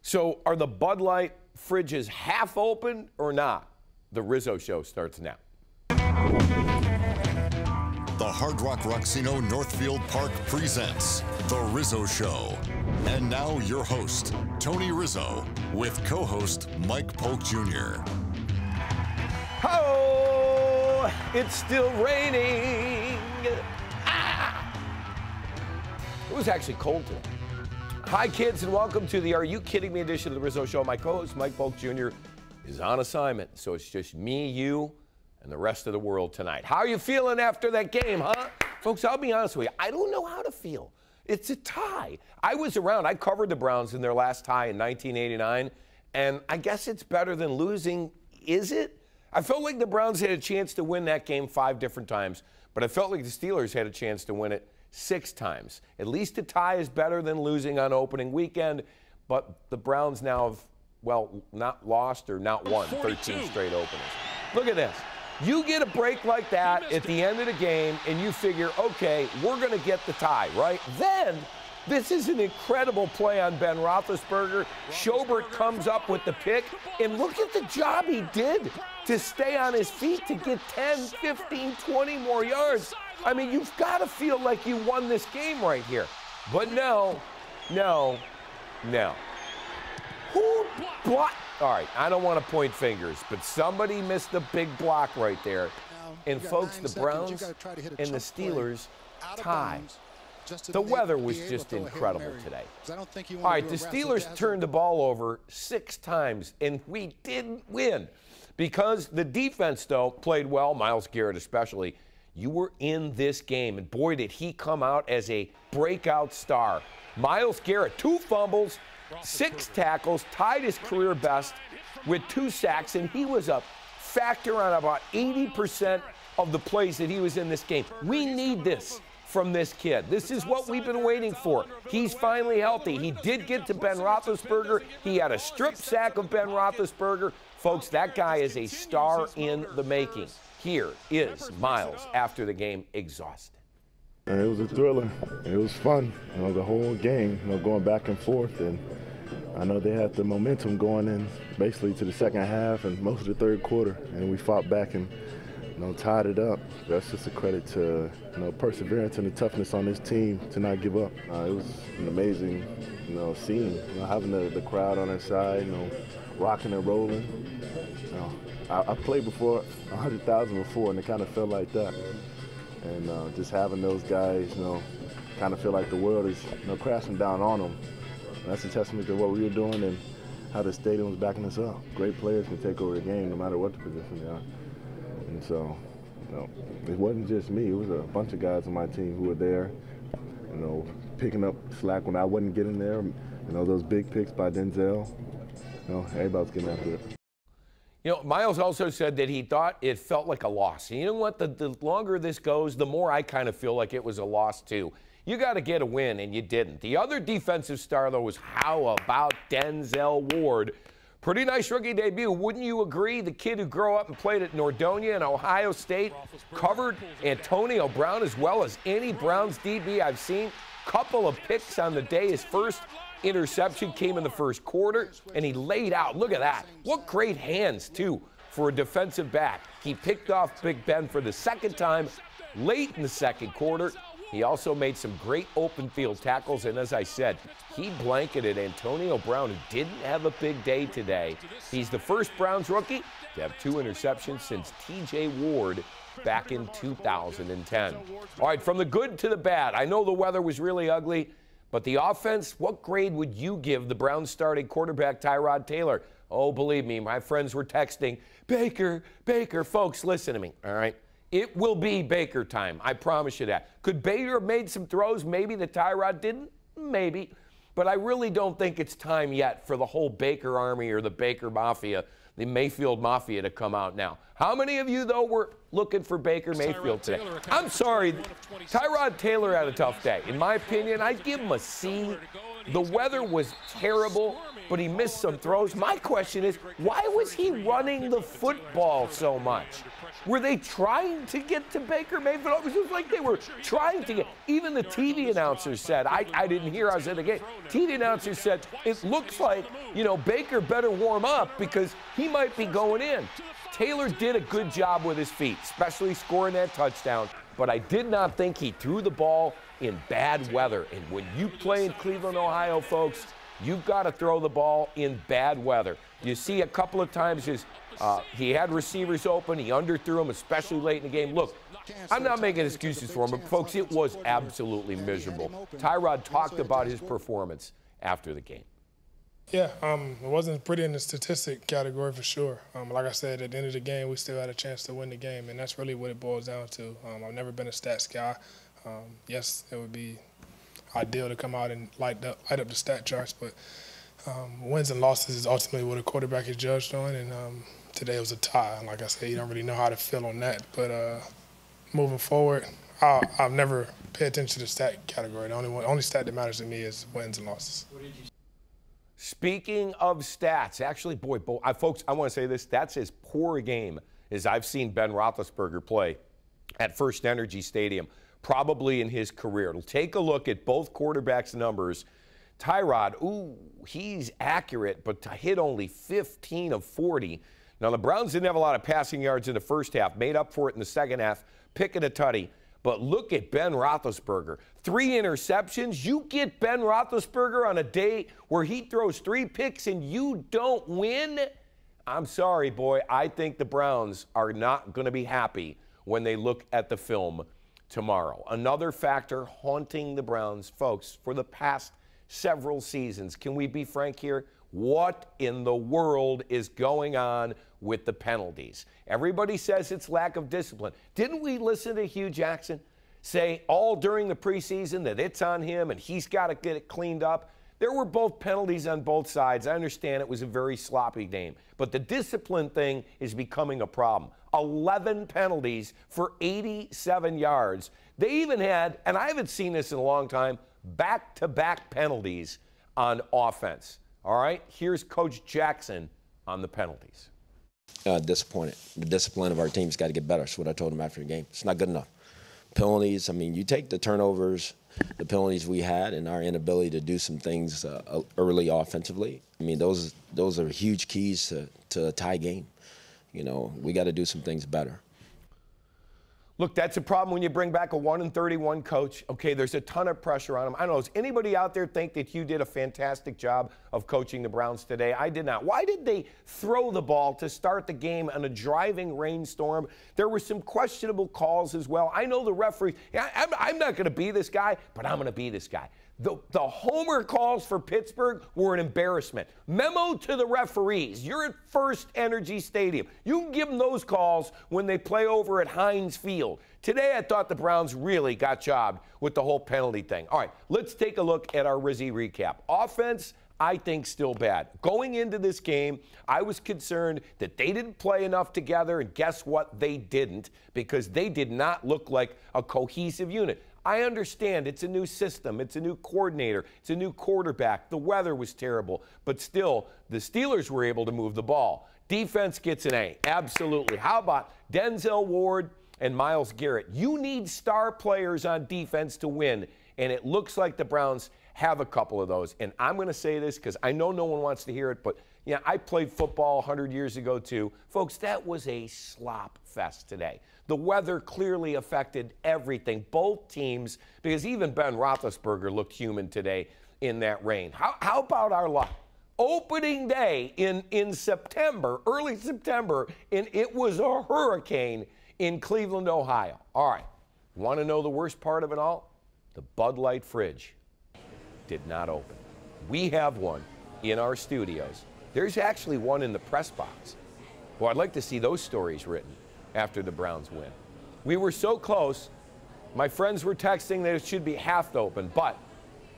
So are the Bud Light fridges half open or not? The Rizzo Show starts now. The Hard Rock Rocksino Northfield Park presents The Rizzo Show. And now your host, Tony Rizzo, with co-host Mike Polk Jr. Oh, it's still raining. It was actually cold today. Hi, kids, and welcome to the Are You Kidding Me edition of The Rizzo Show. My co-host, Mike Polk Jr., is on assignment, so it's just me, you, and the rest of the world tonight. How are you feeling after that game, huh? Folks, I'll be honest with you. I don't know how to feel. It's a tie. I was around. I covered the Browns in their last tie in 1989, and I guess it's better than losing. Is it? I felt like the Browns had a chance to win that game 5 different times, but I felt like the Steelers had a chance to win it 6 times. At least a tie is better than losing on opening weekend, but the Browns now have, well, not lost or not won 13 straight openings. Look at this. You get a break like that at the end of the game, and you figure, okay, we're going to get the tie, right? Then, this is an incredible play on Ben Roethlisberger. Schobert comes up with the pick, and look at the job he did to stay on his feet to get 10, 15, 20 more yards. I mean, you've got to feel like you won this game right here. But no. Who blocked? All right, I don't want to point fingers, but somebody missed a big block right there. And folks, the Browns and the Steelers tie. The weather was just incredible today. All right, the Steelers turned the ball over 6 times, and we didn't win. Because the defense, though, played well, Myles Garrett especially. You were in this game, and boy, did he come out as a breakout star. Myles Garrett, 2 fumbles, 6 tackles, tied his career best with 2 sacks, and he was a factor on about 80% of the plays that he was in this game. We need this from this kid. This is what we've been waiting for. He's finally healthy. He did get to Ben Roethlisberger. He had a strip sack of Ben Roethlisberger. Folks, that guy is a star in the making. Here is Myles after the game, exhausted. And it was a thriller. It was fun, the whole game, going back and forth. And I know they had the momentum going in basically to the second half and most of the third quarter. And we fought back and, tied it up. That's just a credit to, perseverance and the toughness on this team to not give up. It was an amazing, scene, having the crowd on their side, rocking and rolling. I played before 100,000 before, and it kind of felt like that. And just having those guys, kind of feel like the world is, crashing down on them. And that's a testament to what we were doing and how the stadium was backing us up. Great players can take over the game no matter what the position they are. And so, it wasn't just me. It was a bunch of guys on my team who were there, picking up slack when I wasn't getting there. Those big picks by Denzel, everybody was getting after it. Myles also said that he thought it felt like a loss. And you know what? The longer this goes, the more I kind of feel like it was a loss, too. You got to get a win, and you didn't. The other defensive star, though, was how about Denzel Ward? Pretty nice rookie debut, wouldn't you agree? The kid who grew up and played at Nordonia and Ohio State covered Antonio Brown as well as any Browns DB I've seen. Couple of picks on the day. His first interception came in the first quarter, and he laid out. Look at that. What great hands, too, for a defensive back. He picked off Big Ben for the second time late in the second quarter. He also made some great open field tackles, and as I said, he blanketed Antonio Brown, who didn't have a big day today. He's the first Browns rookie to have 2 interceptions since T.J. Ward back in 2010. All right, from the good to the bad. I know the weather was really ugly, but the offense, what grade would you give the Browns starting quarterback Tyrod Taylor? Oh, believe me, my friends were texting, Baker. Folks, listen to me, all right? It will be Baker time. I promise you that. Could Baker have made some throws maybe that Tyrod didn't? Maybe. But I really don't think it's time yet for the whole Baker army or the Baker Mafia, the Mayfield Mafia, to come out now. How many of you, though, were looking for Baker Mayfield today? I'm sorry. Tyrod Taylor had a tough day. In my opinion, I'd give him a C. The weather was terrible, but he missed some throws. My question is, why was he running the football so much? Were they trying to get to Baker Mayfield? It was like they were trying to get. Even the TV announcer said, I didn't hear, I was at the game. TV announcer said, it looks like, Baker better warm up because he might be going in. Taylor did a good job with his feet, especially scoring that touchdown, but I did not think he threw the ball in bad weather. And when you play in Cleveland, Ohio, folks, you've got to throw the ball in bad weather. You see a couple of times he had receivers open, he underthrew them, especially late in the game. Look, I'm not making excuses for him, but folks, it was absolutely miserable. Tyrod talked about his performance after the game. Yeah, it wasn't pretty in the statistic category for sure. Like I said, at the end of the game, we still had a chance to win the game, and that's really what it boils down to. I've never been a stats guy. Yes, it would be ideal to come out and light up the stat charts, but wins and losses is ultimately what a quarterback is judged on, and today was a tie. And like I said, you don't really know how to feel on that, but moving forward, I've never paid attention to the stat category. The only stat that matters to me is wins and losses. Speaking of stats, actually, folks, I want to say this. That's as poor a game as I've seen Ben Roethlisberger play at First Energy Stadium, probably in his career. Take a look at both quarterbacks' numbers. Tyrod, he's accurate, but to hit only 15 of 40. Now, the Browns didn't have a lot of passing yards in the first half, made up for it in the second half, picking a tutty. But look at Ben Roethlisberger. 3 interceptions. You get Ben Roethlisberger on a day where he throws 3 picks and you don't win? I'm sorry, boy. I think the Browns are not going to be happy when they look at the film tomorrow. Another factor haunting the Browns, folks, for the past several seasons. Can we be frank here? What in the world is going on with the penalties? Everybody says it's lack of discipline. Didn't we listen to Hugh Jackson say all during the preseason that it's on him and he's got to get it cleaned up? There were both penalties on both sides. I understand it was a very sloppy game, but the discipline thing is becoming a problem. 11 penalties for 87 yards. They even had, and I haven't seen this in a long time, back-to-back penalties on offense. All right, here's Coach Jackson on the penalties. Disappointed. The discipline of our team's got to get better. That's what I told him after the game. It's not good enough. Penalties, I mean, you take the turnovers, the penalties we had, and our inability to do some things early offensively. I mean, those are huge keys to a tie game. We got to do some things better. Look, that's a problem when you bring back a 1-31 coach. Okay, there's a ton of pressure on him. I don't know, does anybody out there think that Hugh did a fantastic job of coaching the Browns today? I did not. Why did they throw the ball to start the game in a driving rainstorm? There were some questionable calls as well. I know the referee, I'm not going to be this guy, but I'm going to be this guy. The homer calls for Pittsburgh were an embarrassment. Memo to the referees. You're at First Energy Stadium. You can give them those calls when they play over at Heinz Field. Today, I thought the Browns really got jobbed with the whole penalty thing. All right, let's take a look at our Rizzy recap. Offense, I think, still bad. Going into this game, I was concerned that they didn't play enough together, and guess what? They didn't, because they did not look like a cohesive unit. I understand it's a new system, it's a new coordinator, it's a new quarterback. The weather was terrible, but still, the Steelers were able to move the ball. Defense gets an A, absolutely. How about Denzel Ward and Myles Garrett? You need star players on defense to win, and it looks like the Browns have a couple of those. And I'm going to say this because I know no one wants to hear it, but yeah, I played football 100 years ago too. Folks, that was a slop fest today. The weather clearly affected everything, both teams, because even Ben Roethlisberger looked human today in that rain. How about our luck? Opening day in September, early September, and it was a hurricane in Cleveland, Ohio. All right, want to know the worst part of it all? The Bud Light fridge did not open. We have one in our studios. There's actually one in the press box. Well, I'd like to see those stories written after the Browns win. We were so close. My friends were texting that it should be half open, but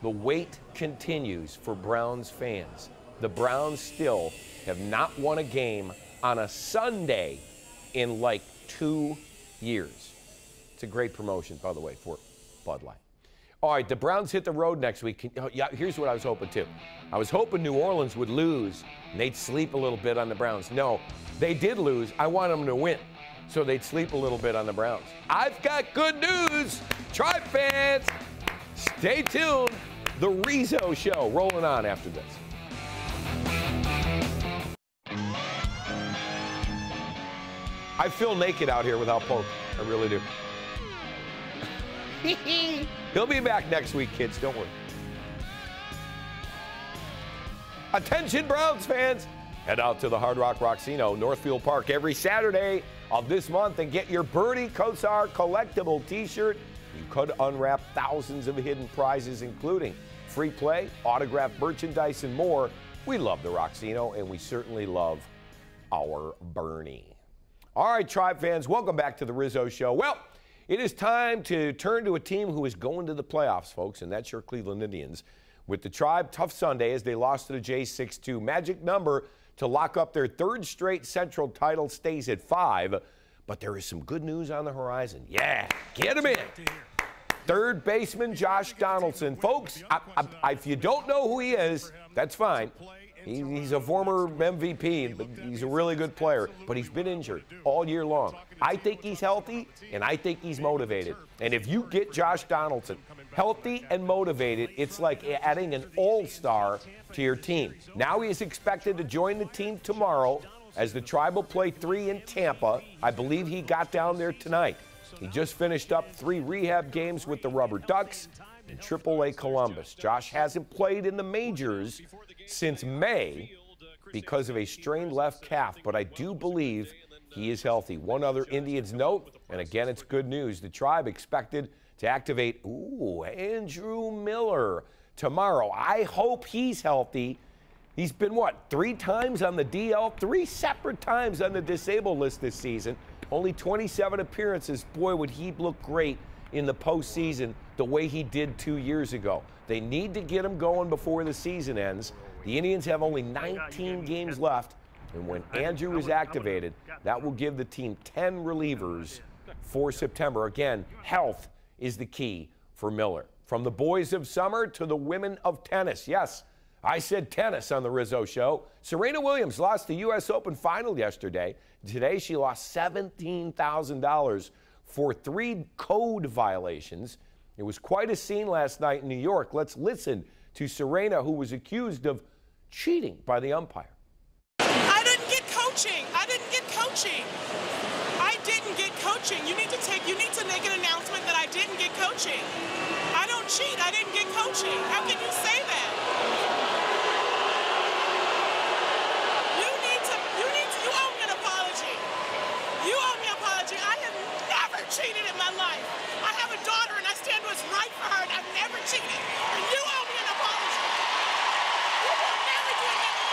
the wait continues for Browns fans. The Browns still have not won a game on a Sunday in like 2 years. It's a great promotion, by the way, for Bud Light. All right, the Browns hit the road next week. Yeah, here's what I was hoping, too. I was hoping New Orleans would lose, and they'd sleep a little bit on the Browns. No, they did lose. I want them to win, so they'd sleep a little bit on the Browns. I've got good news. Tribe fans, stay tuned. The Rizzo Show rolling on after this. I feel naked out here without Polk. I really do. He'll be back next week, kids. Don't worry. Attention, Browns fans. Head out to the Hard Rock Rocksino, Northfield Park, every Saturday of this month and get your Bernie Kosar collectible T-shirt. You could unwrap thousands of hidden prizes, including free play, autographed merchandise, and more. We love the Rocksino, and we certainly love our Bernie. All right, Tribe fans, welcome back to the Rizzo Show. Well, it is time to turn to a team who is going to the playoffs, folks, and that's your Cleveland Indians. With the Tribe, tough Sunday as they lost to the Jays 6-2. Magic number to lock up their third straight Central title stays at 5, but there is some good news on the horizon. Yeah, get him in. Third baseman Josh Donaldson. Folks, if you don't know who he is, that's fine. He's a former MVP, but he's a really good player, but he's been injured all year long. I think he's healthy, and I think he's motivated. And if you get Josh Donaldson healthy and motivated, it's like adding an all-star to your team. Now he is expected to join the team tomorrow as the Tribe will play 3 in Tampa. I believe he got down there tonight. He just finished up 3 rehab games with the Rubber Ducks in AAA Columbus. Josh hasn't played in the majors since May because of a strained left calf, but I do believe he is healthy. One other Indians note, and again, it's good news. The Tribe expected to activate, Andrew Miller tomorrow. I hope he's healthy. He's been, 3 times on the DL, 3 separate times on the disabled list this season. Only 27 appearances. Boy, would he look great in the postseason the way he did 2 years ago. They need to get him going before the season ends. The Indians have only 19 games left, and when Andrew is activated, that will give the team 10 relievers for September. Again, health is the key for Miller. From the boys of summer to the women of tennis. Yes, I said tennis on the Rizzo Show. Serena Williams lost the U.S. Open final yesterday. Today, she lost $17,000 for 3 code violations. It was quite a scene last night in New York. Let's listen to Serena, who was accused of cheating by the umpire. I didn't get coaching. I didn't get coaching. I didn't get coaching. You need to make an announcement that I didn't get coaching. I don't cheat. I didn't get coaching. How can you say that? You owe me an apology. You owe me an apology. I have never cheated in my life. I have a daughter and I stand what's right for her and I've never cheated. And you owe me an apology. You will never do it again.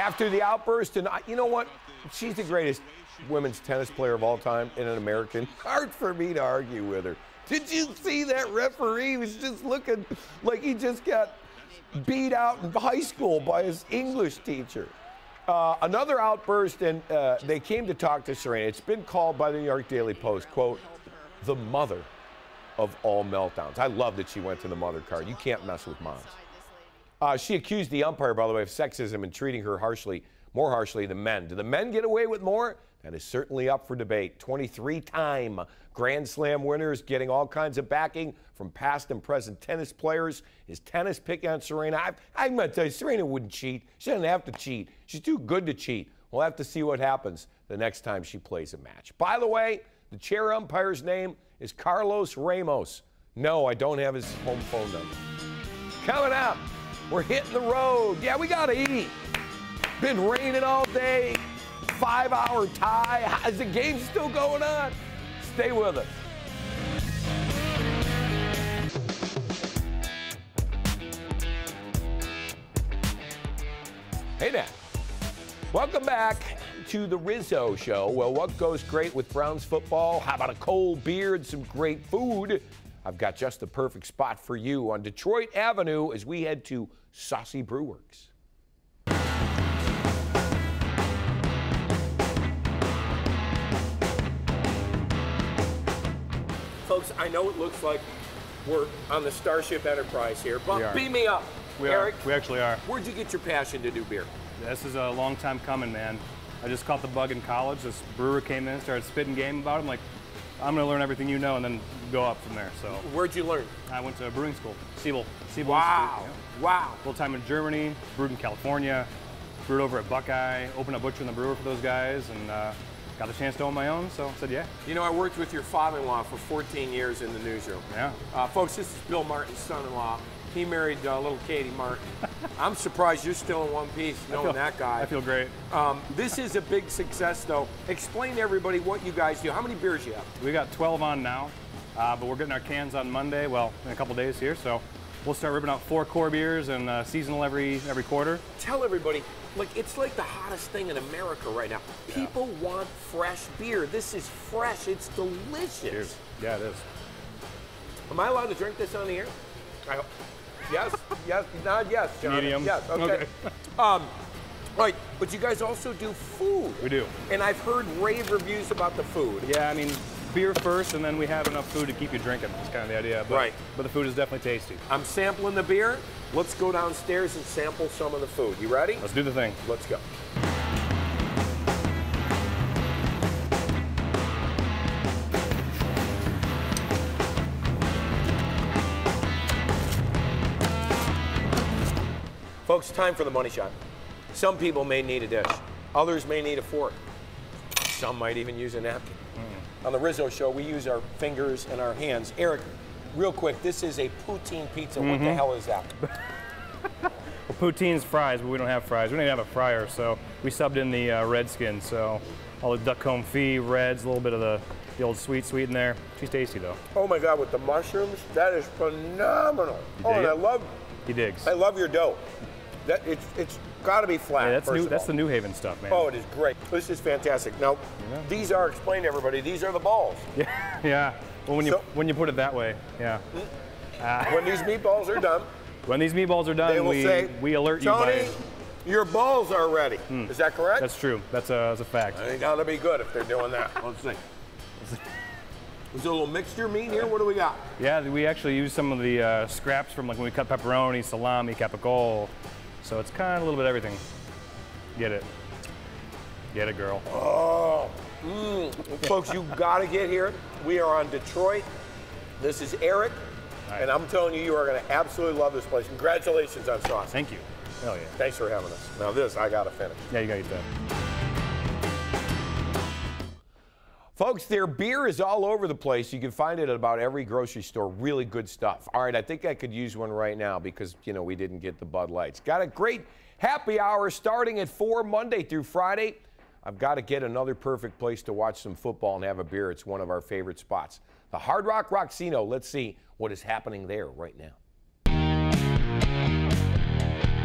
After the outburst, and you know what? She's the greatest women's tennis player of all time and an American. Hard for me to argue with her. Did you see that referee? He was just looking like he just got beat out in high school by his English teacher. Another outburst, and they came to talk to Serena. It's been called by the New York Daily Post, quote, the mother of all meltdowns. I love that she went to the mother card. You can't mess with moms. She accused the umpire, by the way, of sexism and treating her more harshly than men. Do the men get away with more? That is certainly up for debate. 23-time Grand Slam winners getting all kinds of backing from past and present tennis players. His tennis pick on Serena. I'm going to tell you, Serena wouldn't cheat. She doesn't have to cheat. She's too good to cheat. We'll have to see what happens the next time she plays a match. By the way, the chair umpire's name is Carlos Ramos. No, I don't have his home phone number. Coming up, we're hitting the road. Yeah, we got to eat. Been raining all day. 5-hour tie. Is the game still going on? Stay with us. Hey now. Welcome back to the Rizzo Show. Well, what goes great with Browns football? How about a cold beer and some great food? I've got just the perfect spot for you on Detroit Avenue as we head to Saucy Brewworks. Folks, I know it looks like we're on the Starship Enterprise here, but beam me up. Eric, we actually are. Where'd you get your passion to do beer? This is a long time coming, man. I just caught the bug in college. This brewer came in, started spitting game about it. I'm like, I'm going to learn everything you know and then go up from there. So where'd you learn? I went to brewing school, Siebel. Wow. Institute, Wow. Full time in Germany, brewed in California, brewed over at Buckeye, opened a butcher and the brewer for those guys, and got the chance to own my own, so I said yeah. You know, I worked with your father-in-law for 14 years in the newsroom. Yeah. Folks, this is Bill Martin's son-in-law. He married little Katie Martin. I'm surprised you're still in one piece knowing that guy. I feel great. This is a big success, though. Explain to everybody what you guys do. How many beers you have? We got 12 on now, but we're getting our cans on Monday, well, in a couple days here, so we'll start ripping out 4 core beers and seasonal every quarter. Tell everybody, like, it's like the hottest thing in America right now. People want fresh beer. This is fresh. It's delicious. Cheers. Yeah, it is. Am I allowed to drink this on the air? I hope. Yes, yes, nod yes, John. Medium. Yes, okay. Right, but you guys also do food. We do. And I've heard rave reviews about the food. Yeah, I mean, beer first, and then we have enough food to keep you drinking. That's kind of the idea. But, right. But the food is definitely tasty. I'm sampling the beer. Let's go downstairs and sample some of the food. You ready? Let's do the thing. Let's go. Folks, time for the money shot. Some people may need a dish. Others may need a fork. Some might even use a napkin. On the Rizzo Show, we use our fingers and our hands. Eric, real quick, this is a poutine pizza. What the hell is that? Well, poutine's fries, but we don't have fries. We don't even have a fryer, so we subbed in the red skin. So all the duck confit, reds, a little bit of the old sweet in there. She's tasty, though. Oh, my God, with the mushrooms, that is phenomenal. And He digs. I love your dough. It's got to be flat. Yeah, that's the New Haven stuff, man. Oh, it is great. This is fantastic. Now, these are, explain to everybody, these are the balls. Yeah, yeah. Well, when you put it that way, yeah. When these meatballs are done. When these meatballs are done, we alert you Tony, your balls are ready. Is that correct? That's true. That's a fact. They gotta be good if they're doing that. Let's see. Is there a little mixture meat here? What do we got? Yeah, we actually use some of the scraps from like when we cut pepperoni, salami, capicola. So it's kind of a little bit of everything. Get it. Get it, girl. Oh, folks, you gotta get here. We are on Detroit. This is Eric, and I'm telling you, you are gonna absolutely love this place. Congratulations on sauce. Thank you. Hell yeah. Thanks for having us. Now this, I gotta finish. Yeah, you gotta eat that. Folks, their beer is all over the place. You can find it at about every grocery store. Really good stuff. All right, I think I could use one right now because, you know, we didn't get the Bud Lights. Got a great happy hour starting at 4 Monday through Friday. I've got to get another perfect place to watch some football and have a beer. It's one of our favorite spots. The Hard Rock Rocksino. Let's see what is happening there right now.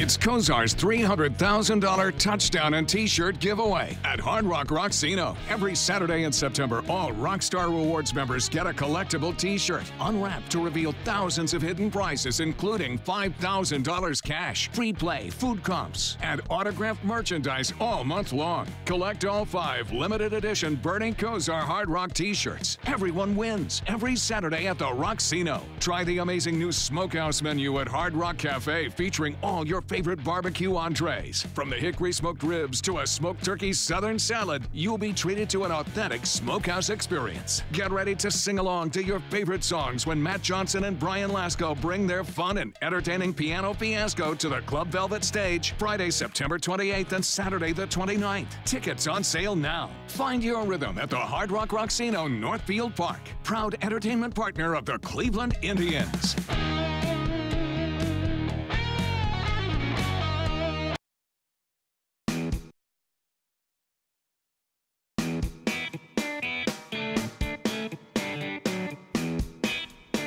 It's Kozar's $300,000 touchdown and T-shirt giveaway at Hard Rock Rocksino. Every Saturday in September, all Rockstar Rewards members get a collectible T-shirt unwrapped to reveal thousands of hidden prizes, including $5,000 cash, free play, food comps, and autographed merchandise all month long. Collect all 5 limited edition Burning Kozar Hard Rock T-shirts. Everyone wins every Saturday at the Rocksino. Try the amazing new Smokehouse menu at Hard Rock Cafe, featuring all your favorite barbecue entrees. From the hickory smoked ribs to a smoked turkey southern salad, you'll be treated to an authentic smokehouse experience. Get ready to sing along to your favorite songs when Matt Johnson and Brian Lasco bring their fun and entertaining piano fiasco to the Club Velvet stage Friday, September 28th and Saturday the 29th. Tickets on sale now. Find your rhythm at the Hard Rock Rocksino Northfield Park, proud entertainment partner of the Cleveland Indians.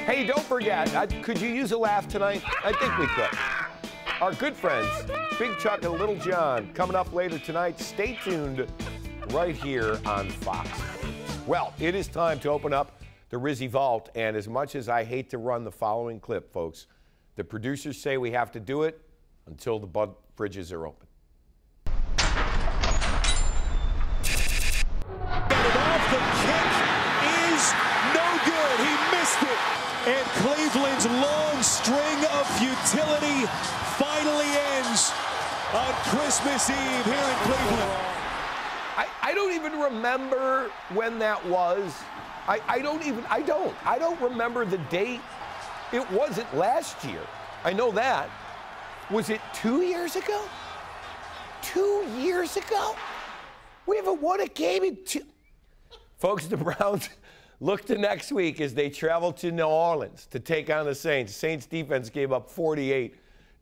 Hey, don't forget, could you use a laugh tonight? I think we could. Our good friends, Big Chuck and Little John, coming up later tonight. Stay tuned right here on Fox. Well, it is time to open up the Rizzy Vault, and as much as I hate to run the following clip, folks, the producers say we have to do it until the Bud fridges are open. Got it off, the kick is no good. He And Cleveland's long string of futility finally ends on Christmas Eve here in Cleveland. I don't even remember when that was. I don't remember the date. It wasn't last year. I know that. Was it 2 years ago? 2 years ago? We haven't won a game in two. Folks, the Browns look to next week as they travel to New Orleans to take on the Saints. Saints defense gave up 48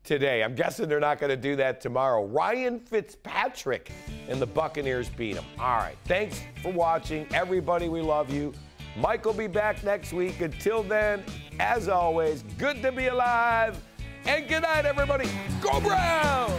today. I'm guessing they're not going to do that tomorrow. Ryan Fitzpatrick and the Buccaneers beat them. All right. Thanks for watching. Everybody, we love you. Mike will be back next week. Until then, as always, good to be alive. And good night, everybody. Go Browns!